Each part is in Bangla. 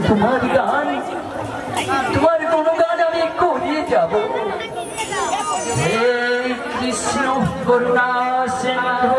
তোমার গান তোমার কোন গান আমি করিয়ে যাব। হে কৃষ্ণ করুণা সিন্ধু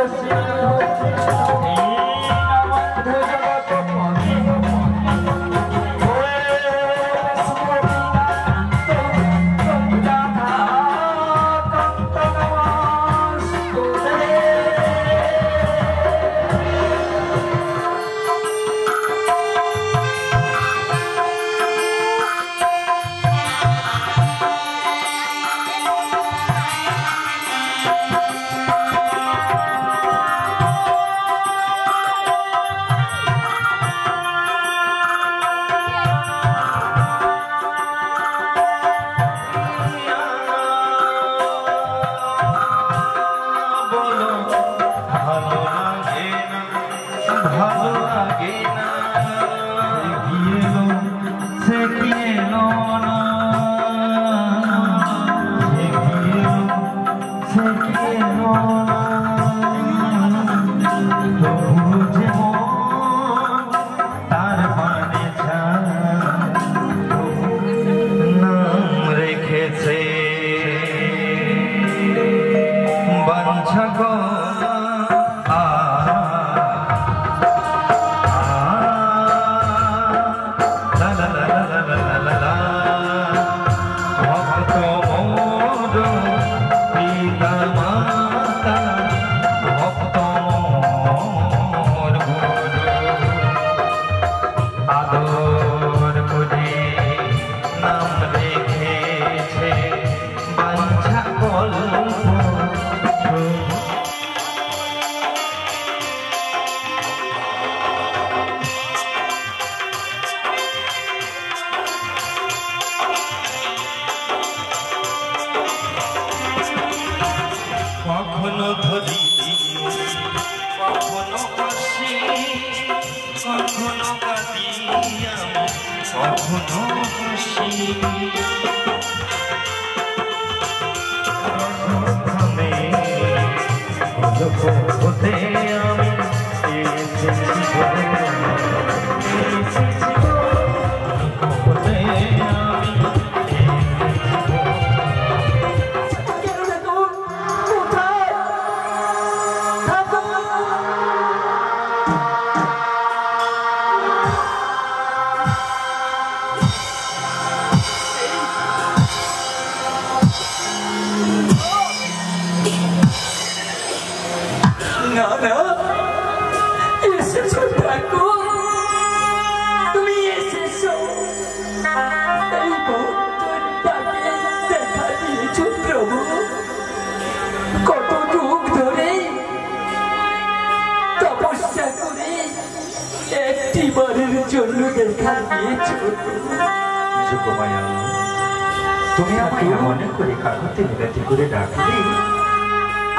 তুমি আমায় মনে করে কাকুতি মিনতি করে ডাকলে,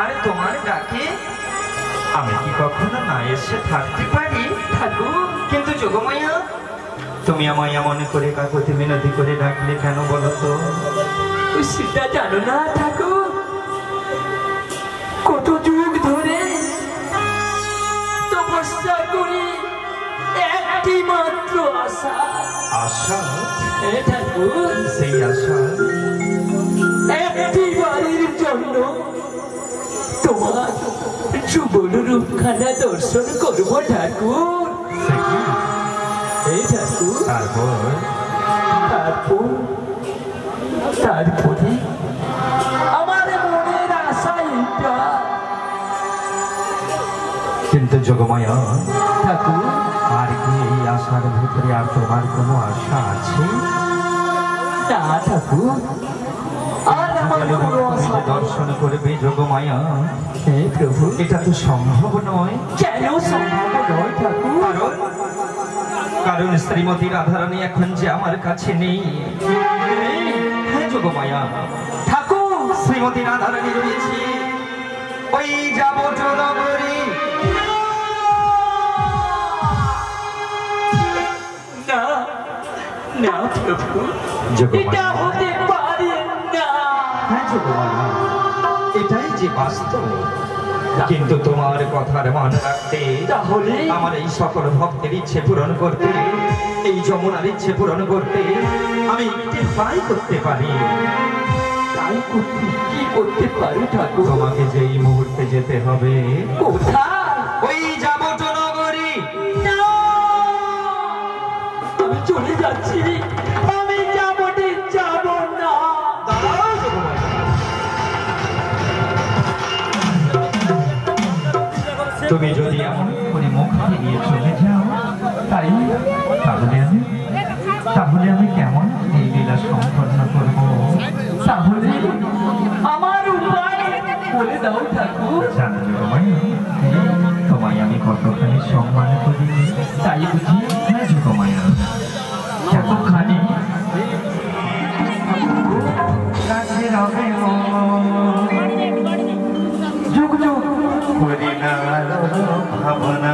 আরে তোমার ডাকে আমি কি কখনো না এসে থাকতে পারি ঠাকুর? কিন্তু যোগমায়া তুমি আমায় মনে করে কাকুতি মিনতি করে ডাকলে কেন বলো তো? সেটা জানো না ঠাকুর, কত যুগ ধরে তপস্যা করি একটি মাত্র আশা। আশা? ঠাকুর সেই আশা একটি বাড়ির জন্য তোমার যুবন রূপখানা দর্শন করবো ঠাকুর। ঠাকুর তারপরে আমার মনের আশা এটা। কিন্তু যোগমায়া ঠাকুর, আর কি এই আশার ভিতরে আর তোমার কোনো আশা আছে? না ঠাকুর, আর আমার কোনো আশা দর্শন করবে যোগমায়া? হে প্রভু, এটা তো সম্ভব নয়। কেন সম্ভব নয় ঠাকুর? কারণ শ্রীমতী রাধারানী এখন যে আমার কাছে নেই। হ্যাঁ যোগমায়া ঠাকুর, শ্রীমতী রাধারানী রয়েছে ওই যাবট নগরী। না প্রভু, এটা হতে পারে না। হ্যাঁ যোগমায়া, এটাই যে বাস্তব। কিন্তু তোমার কথার মান রাখতে, তাহলে আমার এই সকল ভক্তের ইচ্ছে পূরণ করতে, এই যমুনার ইচ্ছে পূরণ করতে আমি একটি উপায় করতে পারি। তাই কি করতে পারি ঠাকুর? তোমাকে যে এই মুহূর্তে যেতে হবে কোথায়? ওই যাবটনগরী। না, আমি চলে যাচ্ছি, আমি যাবটে যাব না। তুমি যদি এমন করে মুখ ফিরিয়ে চলে যাও, তাহলে আমি কেমন এই লীলা সম্পন্ন করব? তাহলে আমার উপায় বলে দাও ঠাকুর। জানো যোগমায়া, তোমায় আমি কতখানি সম্মান করি, তাই বুঝি? হ্যাঁ যোগমায়া, কতখানি কাছে রবে যুগ যুগ করি না ভাবনা।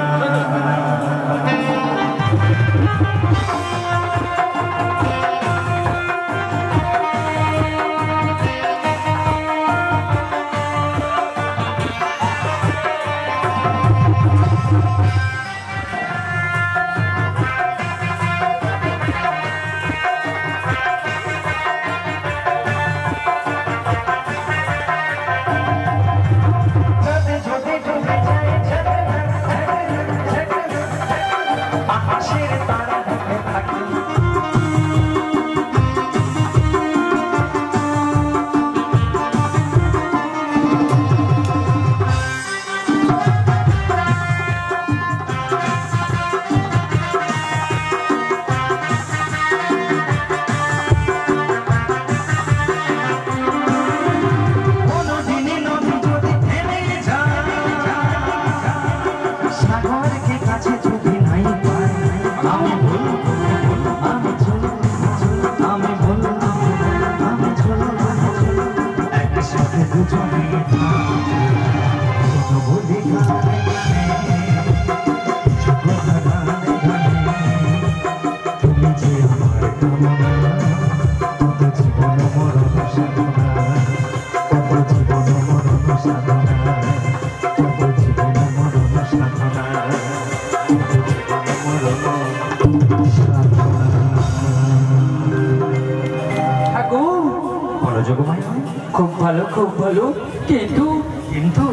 খুব ভালো, খুব ভালো, কিন্তু কিন্তু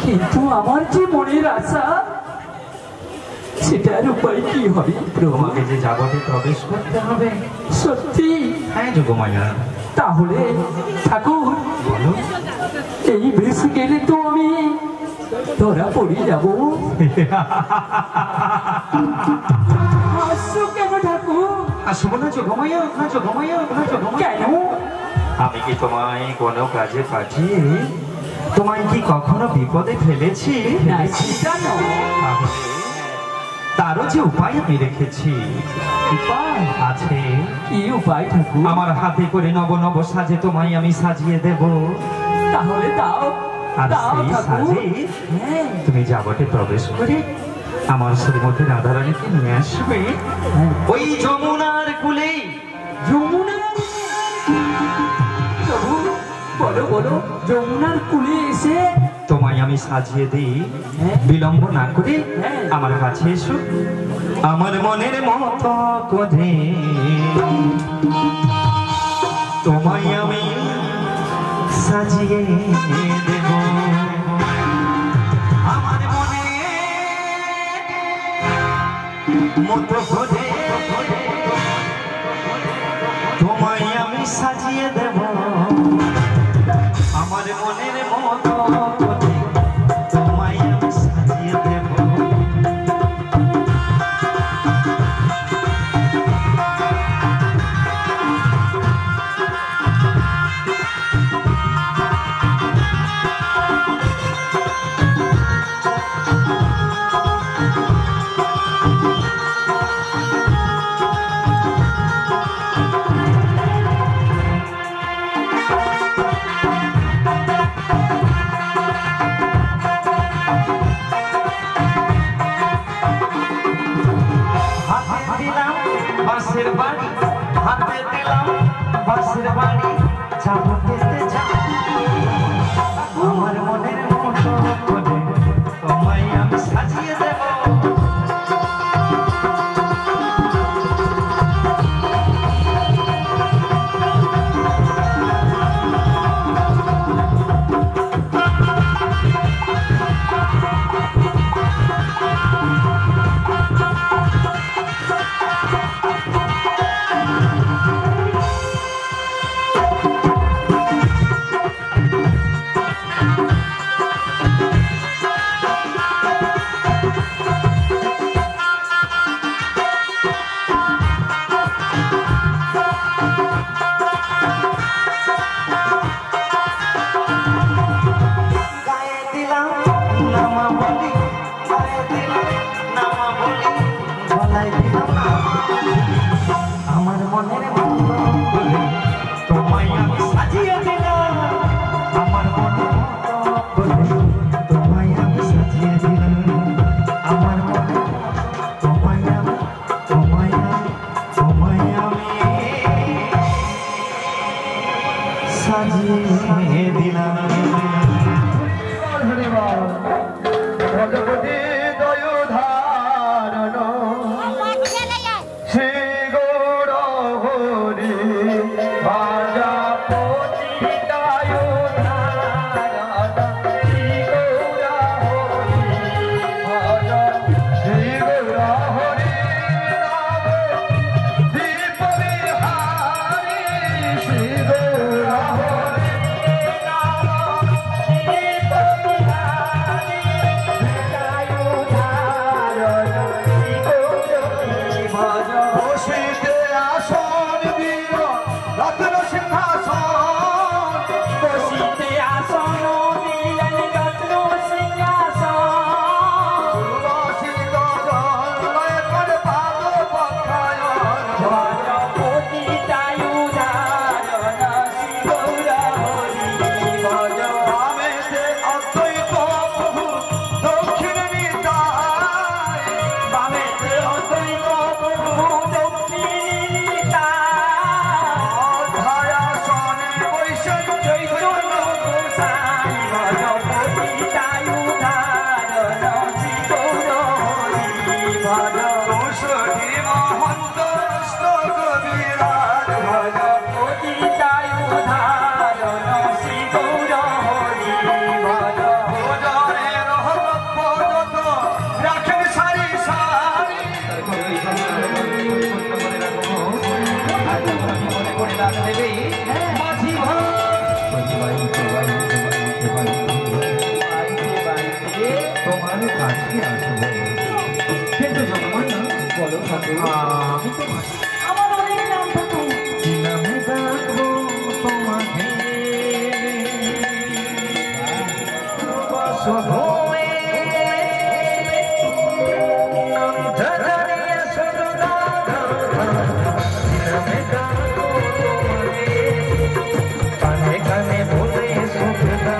কিন্তু আমার যে মনের আশা, সেটার উপায় কি হবে? তোমাকে যে জগতে প্রবেশ করতে হবে। সত্যি? হ্যাঁ যোগমায়া। তাহলে ঠাকুর বলো। এই ভেসে গেলে তো আমি ধরা পড়ে যাবো। হাসছো কেন ঠাকুর? আসবো না যোগমায়া, না যোগমায়া, না যোগমায়া। কেন? আমি কি তোমায় কোনো কাজে পাঠিয়ে তোমায় কি কখনো বিপদে ফেলেছি? না, সেটা নয়। তারও যে উপায় আমি রেখেছি। উপায় আছে। কি উপায় ঠাকুর? আমার হাতে করে নব নব সাজে তোমায় আমি সাজিয়ে দেব। তাহলে দাও, আর দাও সেই ঠাকুর। সাজে হ্যাঁ, তুমি জগতে প্রবেশ করে আমার শ্রীমতী রাধারানীকে নিয়ে আসবে ওই যমুনার কুলে। যমুনার? প্রভু, বলো বলো, যমুনার কুলে এসে তোমায় আমি সাজিয়ে দিই। হ্যাঁ। বিলম্ব না করে হ্যাঁ। আমার কাছে এসো, আমার মনের মতো করে তোমায় আমি সাজিয়ে দেব। আমার মনের মতো করে তোমায় আমি সাজিয়ে দেব। আমার মনের মতো করে তোমায় আমি সাজিয়ে দেব। বাঁশের বাড়ি হাতে দিলাম, বাঁশের বাড়ি যাবো পেতে যাও। আমার মনের মতো করে কোথায় দিলাম না আমার মনের মতো বলে তোমায় আমি সাজিয়ে দিলাম আমার মনের মতো বলে তোমায় আমি সাজিয়ে দিলাম আমার মনে তোমায় আমি সাজিয়ে দিলাম ভগবতী দয়োধারণ শ্রী গৌর হরি ভাজা পতিতায় শ্রী গৌর হরি ভাজা শ্রী গৌর হরি দীপ বিহারী শ্রী গৌর হরি আমার অনেক নাম থাকো নামে ডাকবো তোমাকে বসভূমে নাম ধরে সদা নামে ডাকবো তোমাকে কানে কানে বলে সুখদা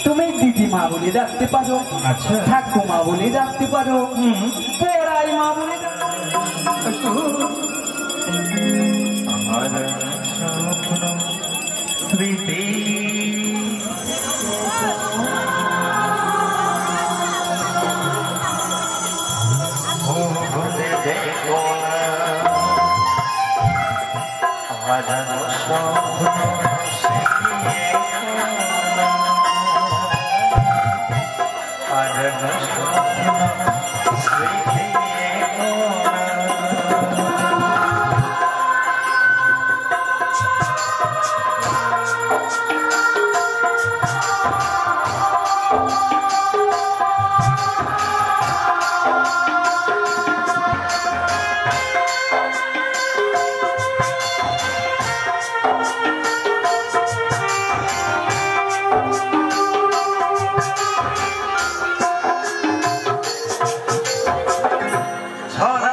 তুমি দিদিমা বলে ডাকতে পারো, আচ্ছা ঠাকুমা বলে ডাকতে পারো, পড়াই মা বলে আমার স্বপ্ন স্মৃতি ভুলে দেখো না হাজার স্বপ্ন ছড়া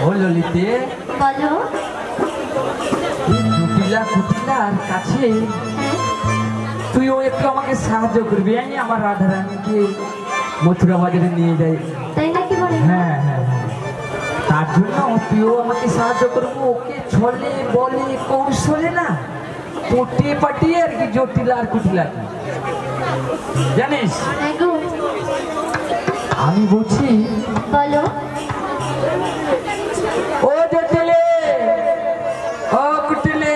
ও ললিতে বলো। কুটিলার কাছে তুই ও একটু আমাকে সাহায্য করবি, আমি আমার রাধারানীকে মথুরা বাজারে নিয়ে যাই। তাই নাকি বলে? হ্যাঁ হ্যাঁ, তার জন্য তুইও আমাকে সাহায্য করবো। ওকে ছলে বলে কৌশলে না পটিয়ে পাটিয়ে আর কি জটিলা আর কুটিলা জানিস। আমি বলছি বলো। ও জটিলে, ও কুটিলে,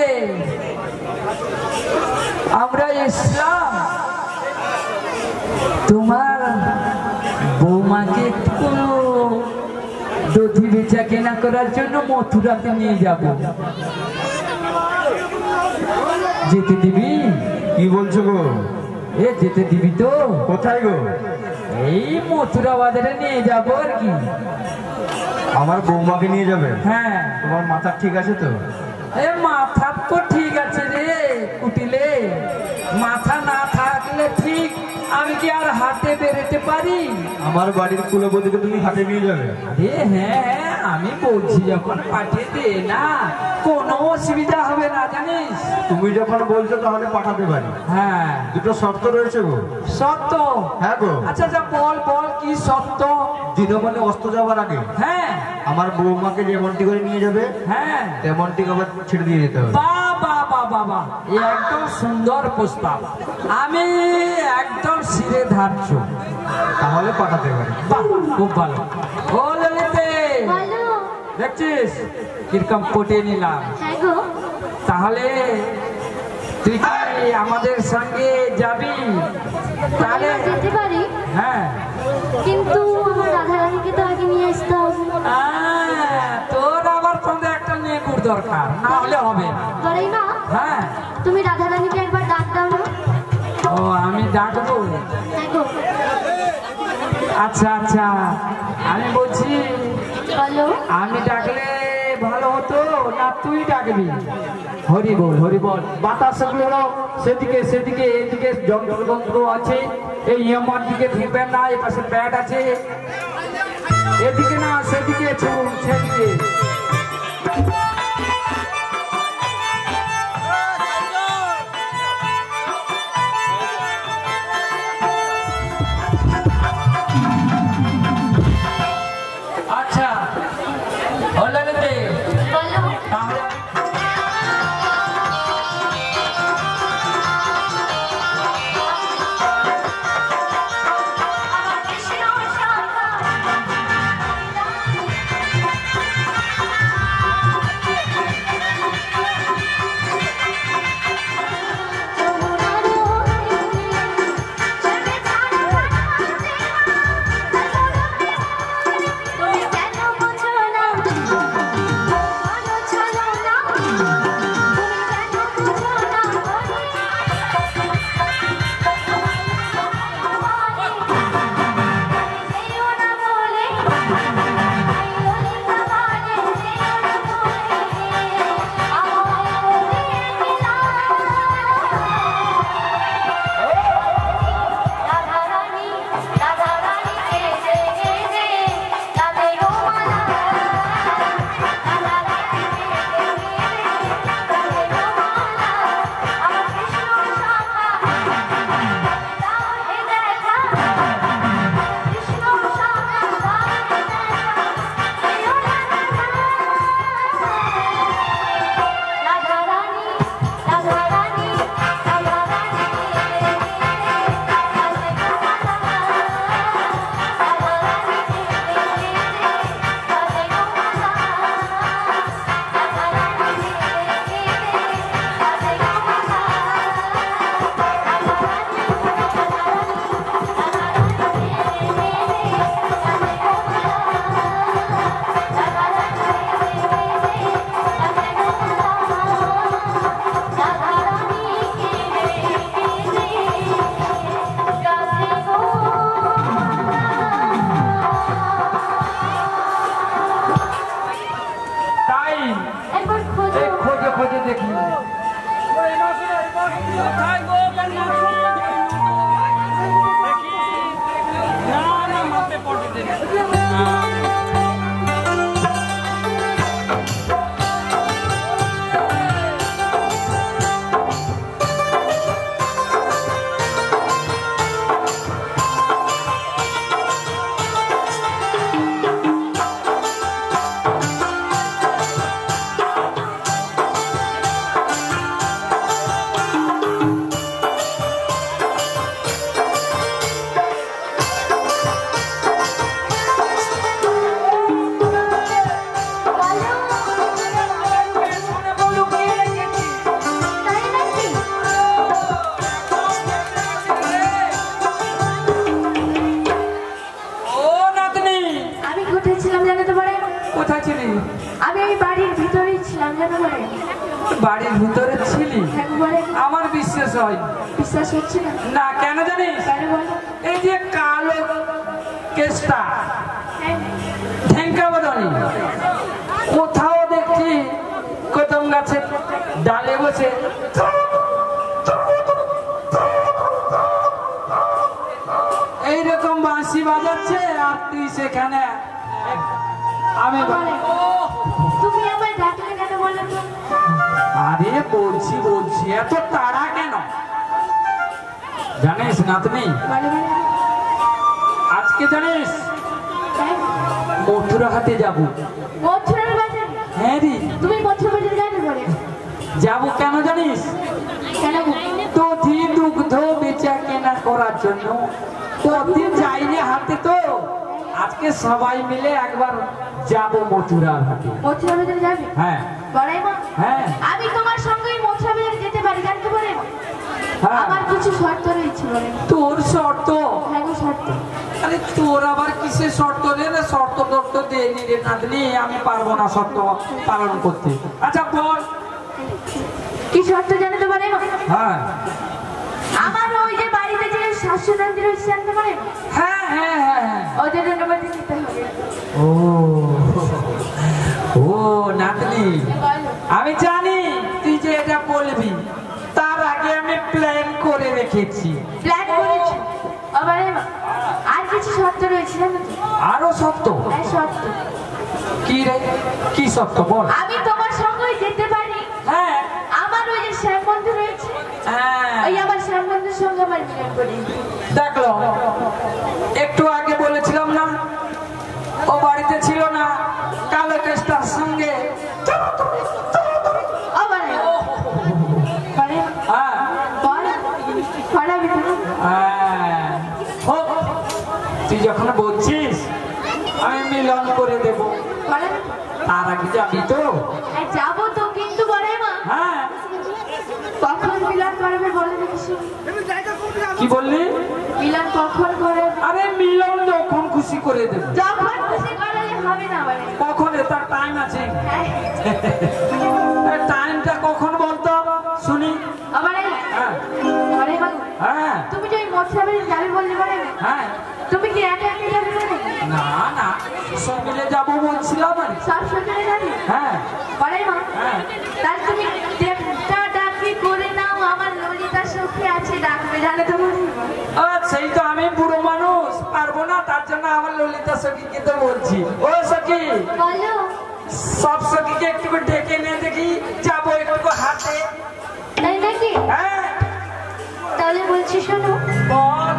আমরা ইসলাম তোমার বৌমাকে কোনো দধি বেচা কেনা করার জন্য মথুরাতে নিয়ে যাব। যেতে দিবি? কি বলছো গো? এ যেতে দিবি তো? কোথায় গো? এই মথুরা বাজারে নিয়ে যাবো আর কি। আমার বৌমাকে নিয়ে যাবে? হ্যাঁ। তোমার মাথা ঠিক আছে তো? এ মাথা তো ঠিক আছে রে কুটিলে, মাথা না থাকলে ঠিক আমি কি আর হাটে বেরোতে পারি? আমার বাড়ির কুলবধূকে তুমি হাটে নিয়ে যাবে? আরে হ্যাঁ, আমি বলছি যখন পাঠিয়ে দে না, কোনো অসুবিধা হবে না জানিস। তুমি যখন বলছো তাহলে পাঠাতে পারি। হ্যাঁ, দুটো শর্ত রয়েছে গো। সত্য? হ্যাঁ গো। আচ্ছা আচ্ছা, বল বল কি সত্য? দিনবনে অস্ত যাওয়ার আগে হ্যাঁ আমার বৌমাকে যেমনটি করে নিয়ে যাবে হ্যাঁ, তেমনটি আবার ছেড়ে দিয়ে যেতে হবে। বাবা বাবা বাবা, একদম সুন্দর প্রস্তাব, আমি একদম শিরে ধার্য। তাহলে পাঠাতে পারি। বাহ, খুব ভালো। ও ললিতে, বলো। দেখছিস কিরকম পটিয়ে নিলাম। হ্যাঁ গো। তাহলে তুই কি আমাদের সঙ্গে যাবি? তাহলে যেতে পারি, হ্যাঁ, কিন্তু আমার রাধারানীকে তো আগে নিয়ে আসতে হবে। তোর আবার তোদের একটা নেকুর দরকার, না হলে হবে না। বলেই না, হ্যাঁ, তুমি রাধারানীকে একবার ডাক দাও না। ও আমি ডাকবো? হ্যাঁ গো। আচ্ছা আচ্ছা, আমি বলছি বলো। আমি ডাকলে ভালো হতো না তুই ডাকবি? হরি বল হরি বল। বাতাসগুলো সেদিকে সেদিকে, এদিকে যন্ত্র আছে, এই আমার দিকে ফেঁকবেন না, এই পাশে ব্যাট আছে, এদিকে না সেদিকে সেদিকে। আচ্ছা হলে বলো। তাহলে আমার কোথায় ছিলি? আমি ওই বাড়ির ভিতরেই ছিলাম জানো বলে। বাড়ির ভিতরে ছিলি? হ্যাঁ বলে। আমার বিশ্বাস হয় বিশ্বাস হচ্ছে না? না। কেন জানিস? কেন বলো? এই যে কালো কেসটা হ্যাঁ ঢেঙ্কা বদনি কোথাও দেখছি কদম গাছের ডালে বসে এইরকম বাঁশি বাজাচ্ছে আর তুই সেখানে। আমি বলে, তুমি আমায় ডাকলে কেন বলো তো? আরে বলছি এত তাড়া কেন জানিস না তুমি? বলে বলে। আজকে জানিস হ্যাঁ মথুরা হাটে যাবো। মথুরার বাজার? হ্যাঁ রে তুমি মথুরা বাজার যাবে বলে? যাবো কেন জানিস? কেন? দধি দুগ্ধ বেচা কেনা করার জন্য। কতদিন যাইনি হাতে তো, আজকে সবাই মিলে একবার যাবো মথুরার হাটে। মথুরা বাজার যাবে? হ্যাঁ বলাই মা, হ্যাঁ আমি তোমার সঙ্গে মথুরা বাজার যেতে পারি জানতে পারে? হ্যাঁ। আমার কিছু শর্ত রয়েছে বলে। তোর শর্ত? হ্যাঁ গো শর্ত। আরে তোর আবার কিসের শর্ত রে? শর্ত টর্ত দেয়নি রে নাতনি, আমি পারবো না শর্ত পালন করতে। আচ্ছা বল কি শর্ত জানো তো বলে? হ্যাঁ আমার ওই যে বাড়িতে যে শাশুড়ি রয়েছে জানতে পারে? হ্যাঁ হ্যাঁ হ্যাঁ হ্যাঁ। ওদের অনুমতি নিতে হবে। ও ও নাতনি, বলো। আমি জানি তুই যে এটা বলবি, তার আগে আমি প্ল্যান করে রেখেছি। প্ল্যান করেছো? আবার আর কিছু শর্ত রয়েছে জানো তো? আরো সত্য? হ্যাঁ শর্ত। কি রে? কি সত্য বল? আমি তোমার সঙ্গে যেতে পারি। হ্যাঁ আমার ওই যে শ্যাম বন্ধু রয়েছে, হ্যাঁ ওই আমার শ্যাম বন্ধুর সঙ্গে আমার মিলন করে। দেখলো, একটু আগে বলেছিলাম না ও বাড়িতে ছিল না, কালো কেষ্টার সঙ্গে। আবার বলে হ্যাঁ বল পড়াবি তো? হ্যাঁ, হোক। তুই যখন বলছিস আমি মিলন করে দেব, পড়াবি? তার আগে যাবি তো? হ্যাঁ যাবো তো, কিন্তু বলে মা হ্যাঁ কখন মিলন করবে বলে দেখি শুনি। কি বললি? মিলন কখন করে? আরে মিলন যখন খুশি করে দেব। যখন খুশি করলে হবে না বলে। কখন? তার টাইম আছে? হ্যাঁ টাইমটা কখন বলতো শুনি? আবার হ্যাঁ বলে মা হ্যাঁ তুমি যে ওই মথুরা বাজার যাবে বললে বলে হ্যাঁ। তুমি কি একা একা যাবে বলে? না না, সব মিলে যাবো বলছিলাম আমি। সব সঙ্গে যাবে? হ্যাঁ বলে মা হ্যাঁ। তাহলে তুমি একটা ডাকি করে নাও, আমার ললিতা সখী আছে ডাকবে জানে তো বলে। সেই তো আমি বুড়ো মানুষ, পারবো না, তার জন্য আমার ললিতা সখীকে তো বলছি। ও সখী, বলো। সব সখীকে একটু ডেকে নিয়ে দেখি, যাবো একটু হাতে। তাই নাকি? হ্যাঁ তাহলে বলছি শোনো, বল।